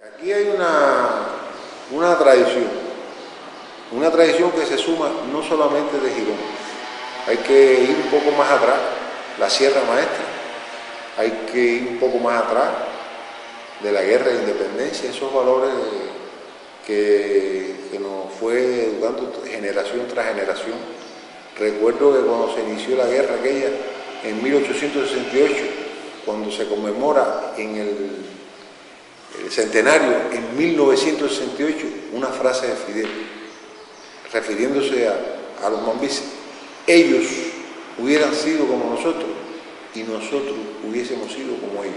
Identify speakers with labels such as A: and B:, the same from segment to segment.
A: Aquí hay una tradición que se suma no solamente de Girón, hay que ir un poco más atrás, la Sierra Maestra, hay que ir un poco más atrás de la guerra de independencia, esos valores que nos fue educando generación tras generación. Recuerdo que cuando se inició la guerra aquella, en 1868, cuando se conmemora en el centenario, en 1968, una frase de Fidel, refiriéndose a los mambises: ellos hubieran sido como nosotros y nosotros hubiésemos sido como ellos.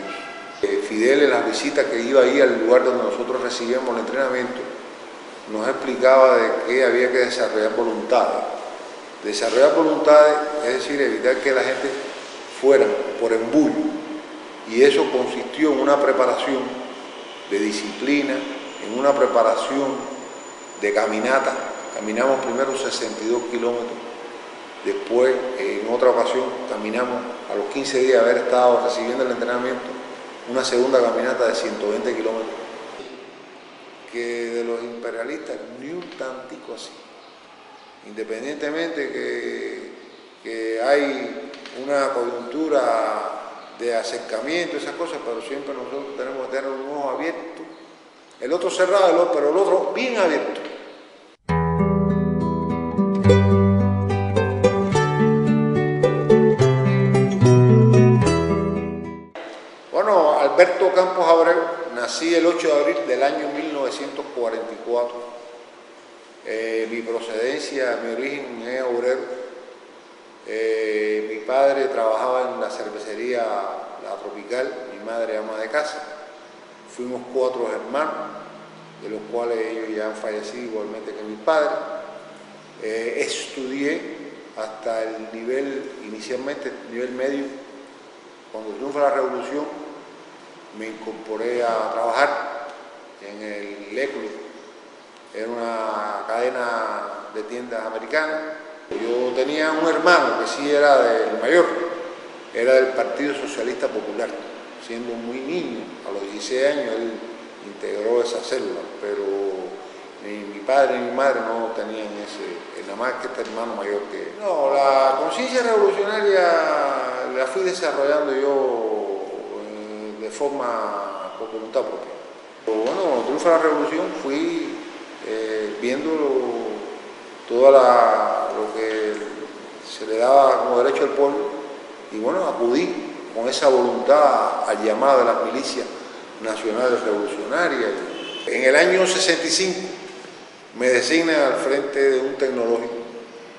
A: Fidel, en las visitas que iba ahí al lugar donde nosotros recibíamos el entrenamiento, nos explicaba de que había que desarrollar voluntades. Desarrollar voluntades, es decir, evitar que la gente fuera por embullo, y eso consistió en una preparación de disciplina, en una preparación de caminata. Caminamos primero 62 kilómetros, después en otra ocasión caminamos, a los 15 días de haber estado recibiendo el entrenamiento, una segunda caminata de 120 kilómetros. Que de los imperialistas ni un tantico así, independientemente que hay una coyuntura de acercamiento, esas cosas, pero siempre nosotros tenemos que tener un ojo abierto, el otro cerrado, pero el otro bien abierto. Bueno, Alberto Campos Abreu, nací el 8 de abril del año 1944. Mi procedencia, mi origen es obrero. Mi padre trabajaba en la cervecería La Tropical, mi madre ama de casa. Fuimos 4 hermanos, de los cuales ellos ya han fallecido igualmente que mis padres. Estudié hasta el nivel, inicialmente nivel medio. Cuando triunfa la revolución, me incorporé a trabajar en el ECLO, era una cadena de tiendas americanas. Yo tenía un hermano que sí era del mayor, era del Partido Socialista Popular. Siendo muy niño, a los 16 años, él integró esa célula, pero ni mi padre ni mi madre no tenían nada más que este hermano mayor que él. No, la conciencia revolucionaria la fui desarrollando yo de forma por voluntad propia. Pero bueno, cuando triunfa la revolución fui viendo todo lo que se le daba como derecho al pueblo, y bueno, acudí con esa voluntad al llamado de las milicias nacionales revolucionarias. En el año 65 me designan al frente de un tecnológico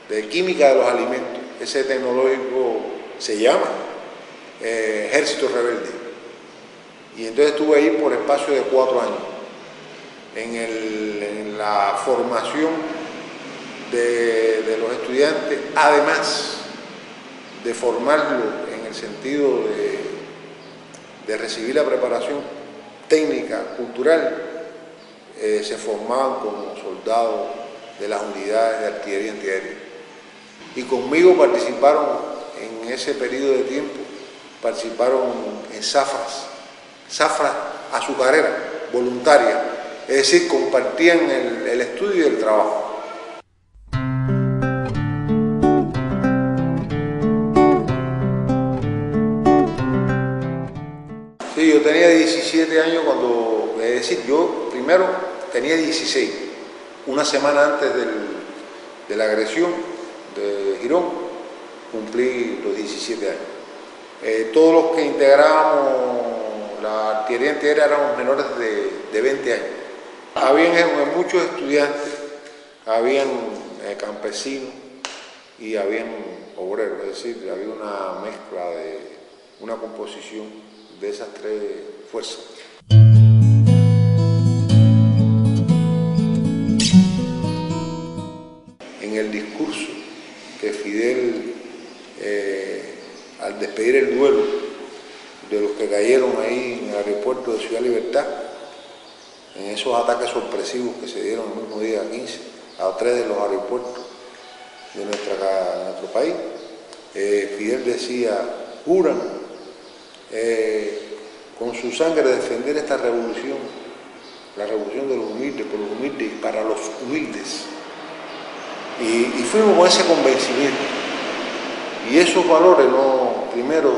A: de química de los alimentos. Ese tecnológico se llama Ejército Rebelde, y entonces estuve ahí por espacio de 4 años en la formación de los estudiantes, además de formarlos en el sentido de recibir la preparación técnica, cultural. Se formaban como soldados de las unidades de artillería antiaérea. Y conmigo participaron en ese periodo de tiempo, participaron en zafras azucareras, voluntarias, es decir, compartían el estudio y el trabajo. Sí, yo tenía 17 años cuando, es decir, yo primero tenía 16, una semana antes de la agresión de Girón, cumplí los 17 años. Todos los que integrábamos la artillería antiaérea éramos menores de 20 años. Habían muchos estudiantes, habían campesinos y habían obreros, es decir, había una mezcla una composición de esas 3 fuerzas. En el discurso que Fidel, al despedir el duelo de los que cayeron ahí en el aeropuerto de Ciudad Libertad, en esos ataques sorpresivos que se dieron el mismo día 15 a 3 de los aeropuertos de nuestro país, Fidel decía: juran con su sangre defender esta revolución la revolución de los humildes, por los humildes y para los humildes. Y fuimos con ese convencimiento. Y esos valores, no, primero,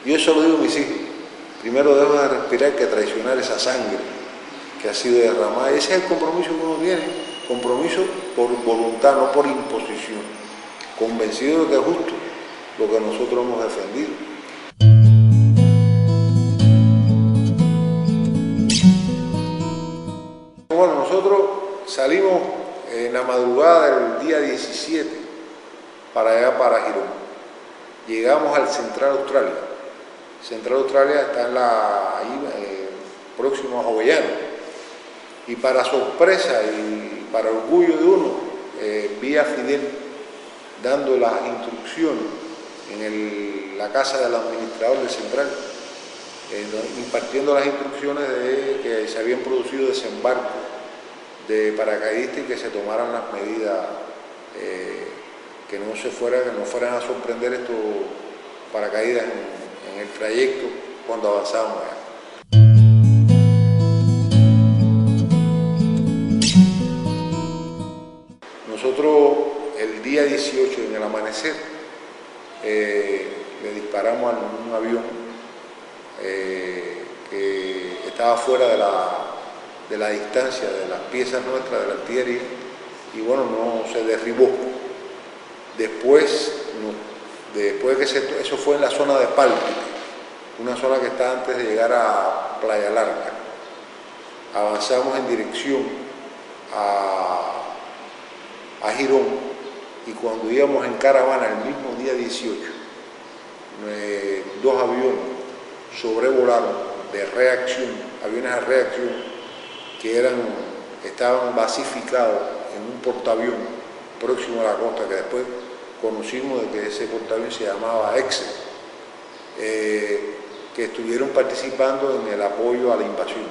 A: yo eso lo digo a mis hijos, primero debo de respirar que traicionar esa sangre que ha sido derramada. Ese es el compromiso que uno tiene, compromiso por voluntad, no por imposición, convencido de que es justo lo que nosotros hemos defendido. Bueno, nosotros salimos en la madrugada del día 17 para allá, para Girón. Llegamos al Central Australia. Central Australia está ahí, próximo a Jovellanos. Y para sorpresa y para orgullo de uno, vi a Fidel dando las instrucciones en la casa del administrador del Central, impartiendo las instrucciones de que se habían producido desembarcos de paracaidistas y que se tomaran las medidas que no fueran a sorprender estos paracaídas en el trayecto cuando avanzábamos allá. Nosotros el día 18 en el amanecer le disparamos a un avión que estaba fuera de la distancia de las piezas nuestras de la artillería y bueno, no se derribó. Después que eso fue en la zona de Pálpita, una zona que está antes de llegar a Playa Larga. Avanzamos en dirección a Girón y cuando íbamos en caravana el mismo día 18, dos aviones sobrevolaron de reacción, aviones a reacción que estaban basificados en un portaavión próximo a la costa, que después conocimos de que ese portaavión se llamaba Excel, que estuvieron participando en el apoyo a la invasión.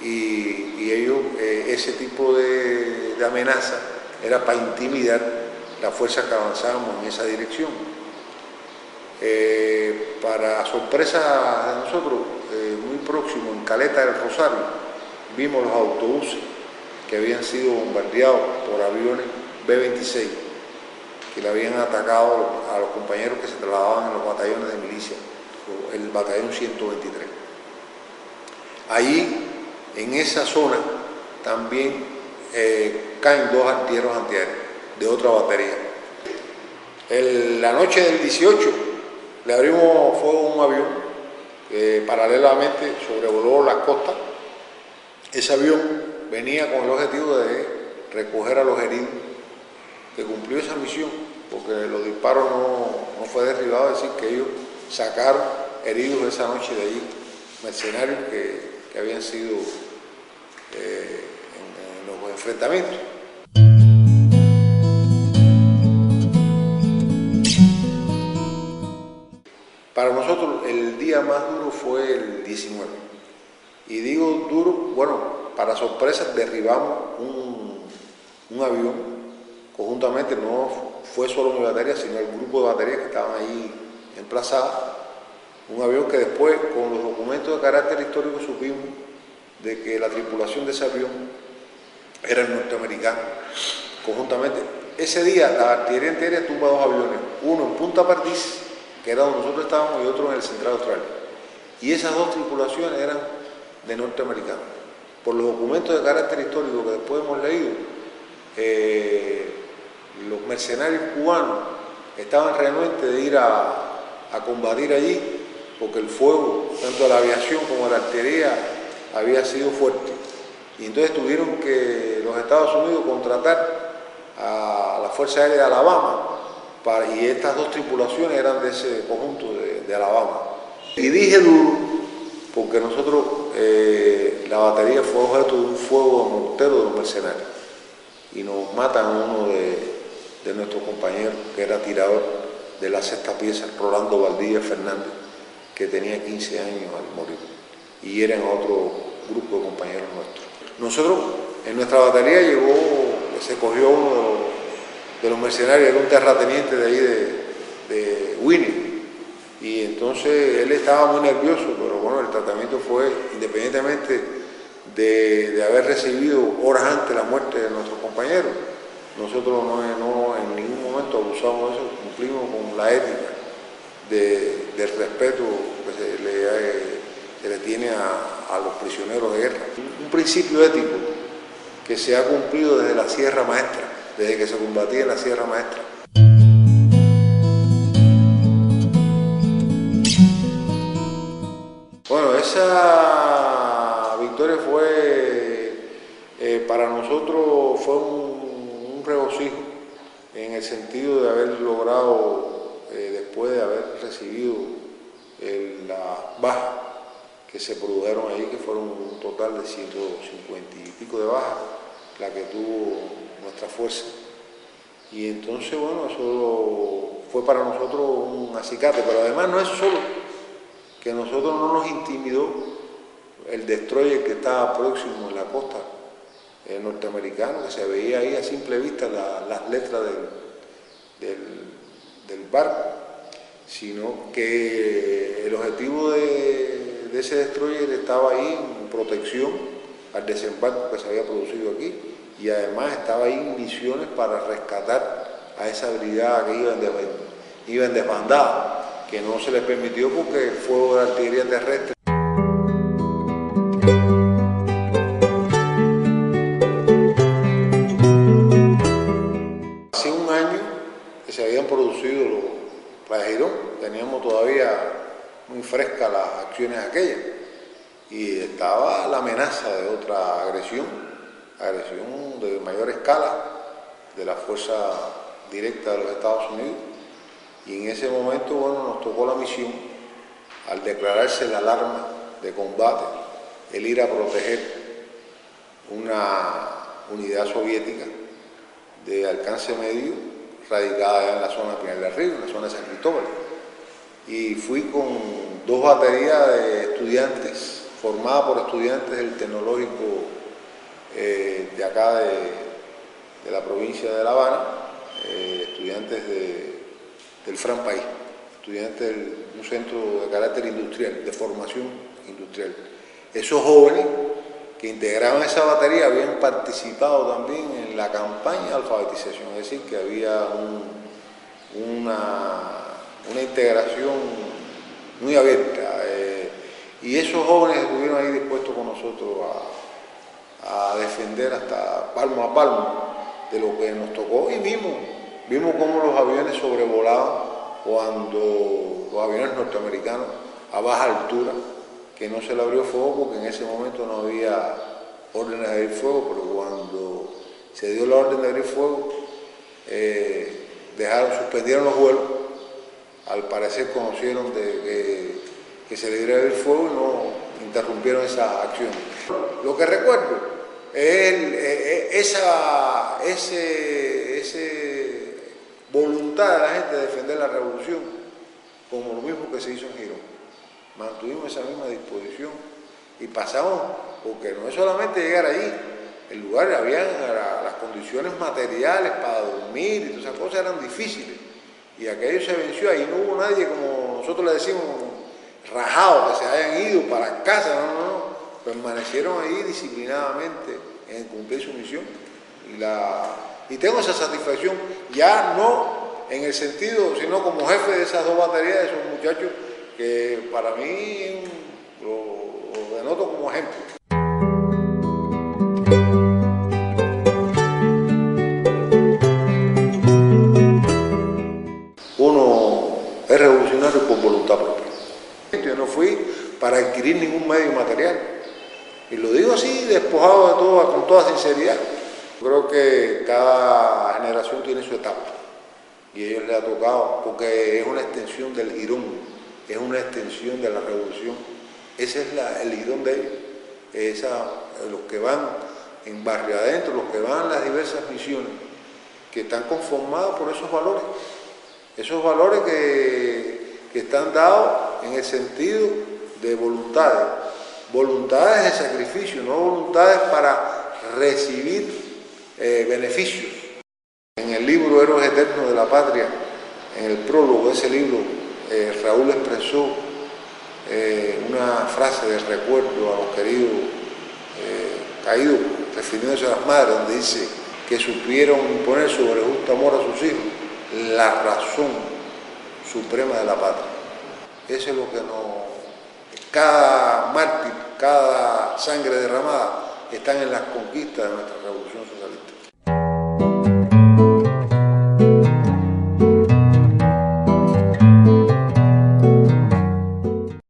A: Y ellos, ese tipo de amenaza era para intimidar las fuerzas que avanzábamos en esa dirección. Para sorpresa de nosotros, muy próximo, en Caleta del Rosario, vimos los autobuses que habían sido bombardeados por aviones B-26, que le habían atacado a los compañeros que se trasladaban en los batallones de milicia, el batallón 123. Allí, en esa zona, también caen dos artilleros antiaéreos de otra batería. La noche del 18 le abrimos fuego a un avión que paralelamente sobrevoló las costas. Ese avión venía con el objetivo de recoger a los heridos, que cumplió esa misión, porque los disparos no fue derribado, es decir, que ellos sacaron heridos esa noche de allí, mercenarios que habían sido en los enfrentamientos. Para nosotros el día más duro fue el 19. Y digo duro, bueno, para sorpresa derribamos un avión, conjuntamente no fue solo mi batería, sino el grupo de baterías que estaban ahí emplazadas. Un avión que después, con los documentos de carácter histórico, supimos de que la tripulación de ese avión era norteamericana. Conjuntamente, ese día la artillería antiaérea tumba dos aviones, uno en Punta Pardís, que era donde nosotros estábamos, y otro en el Central Australia. Y esas dos tripulaciones eran de norteamericanos. Por los documentos de carácter histórico que después hemos leído, los mercenarios cubanos estaban renuentes de ir a combatir allí, porque el fuego, tanto de la aviación como de la artillería, había sido fuerte. Y entonces tuvieron que los Estados Unidos contratar a la Fuerza Aérea de Alabama, y estas dos tripulaciones eran de ese conjunto de Alabama. Y dije duro, porque nosotros, la batería fue objeto de un fuego de mortero de los mercenarios. Y nos matan a uno de nuestros compañeros, que era tirador de la sexta pieza, Rolando Valdivia Fernández, que tenía 15 años al morir. Y eran otro grupo de compañeros nuestros. Nosotros, en nuestra batería se cogió uno de los mercenarios, era un terrateniente de ahí de Winnie. Y entonces él estaba muy nervioso, pero bueno, él el tratamiento fue, independientemente de haber recibido horas antes la muerte de nuestros compañeros, nosotros no en ningún momento abusamos de eso, cumplimos con la ética del respeto que se le tiene a los prisioneros de guerra. Un principio ético que se ha cumplido desde la Sierra Maestra, desde que se combatía en la Sierra Maestra. Bueno, esa victoria fue, para nosotros fue un regocijo en el sentido de haber logrado, después de haber recibido las bajas que se produjeron ahí, que fueron un total de 150 y pico de bajas, la que tuvo nuestra fuerza. Y entonces, bueno, eso fue para nosotros un acicate, pero además no es solo que a nosotros no nos intimidó el destroyer que estaba próximo en la costa norteamericana, que se veía ahí a simple vista las letras del barco, sino que el objetivo de ese destroyer estaba ahí en protección al desembarco que se había producido aquí, y además estaba ahí en misiones para rescatar a esa brigada que iba en desbandada, que no se les permitió porque el fuego de artillería terrestre. Hace un año que se habían producido los Playa Girón, teníamos todavía muy frescas las acciones aquellas, y estaba la amenaza de otra agresión de mayor escala de la fuerza directa de los Estados Unidos. Y en ese momento, bueno, nos tocó la misión, al declararse la alarma de combate, el ir a proteger una unidad soviética de alcance medio radicada en la zona de Pinar del Río, en la zona de San Cristóbal. Y fui con 2 baterías de estudiantes, formadas por estudiantes del tecnológico de acá de la provincia de La Habana, estudiantes del Fran País, estudiantes de un centro de carácter industrial, de formación industrial. Esos jóvenes que integraban esa batería habían participado también en la campaña de alfabetización, es decir, que había una integración muy abierta. Y esos jóvenes estuvieron ahí dispuestos con nosotros a defender hasta palmo a palmo de lo que nos tocó, y vimos cómo los aviones sobrevolaban cuando los aviones norteamericanos a baja altura, que no se le abrió fuego porque en ese momento no había órdenes de abrir fuego, pero cuando se dio la orden de abrir fuego, suspendieron los vuelos. Al parecer conocieron que se le diera abrir fuego y no interrumpieron esa acción. Lo que recuerdo es esa voluntad de la gente de defender la revolución, como lo mismo que se hizo en Girón. Mantuvimos esa misma disposición y pasamos, porque no es solamente llegar allí, el lugar, había las condiciones materiales para dormir y todas esas cosas eran difíciles, y aquello se venció. Ahí no hubo nadie, como nosotros le decimos, rajado, que se hayan ido para casa, no, permanecieron ahí disciplinadamente en cumplir su misión, y tengo esa satisfacción, ya no en el sentido, sino como jefe de esas 2 baterías, de esos muchachos, que para mí lo denoto como ejemplo. Uno es revolucionario por voluntad propia. Yo no fui para adquirir ningún medio material, y lo digo así, despojado de todo, con toda sinceridad. Creo que cada generación tiene su etapa, y a ellos les ha tocado, porque es una extensión del Girón, es una extensión de la revolución. Ese es el Girón de ellos, los que van en barrio adentro, los que van a las diversas misiones, que están conformados por esos valores que están dados en el sentido de voluntades de sacrificio, no voluntades para recibir beneficios. En el libro Héroes Eternos de la Patria, en el prólogo de ese libro, Raúl expresó una frase de recuerdo a los queridos caídos, refiriéndose a las madres, donde dice que supieron imponer sobre el justo amor a sus hijos la razón suprema de la patria. Eso es lo que cada mártir, cada sangre derramada están en las conquistas de nuestra revolución socialista.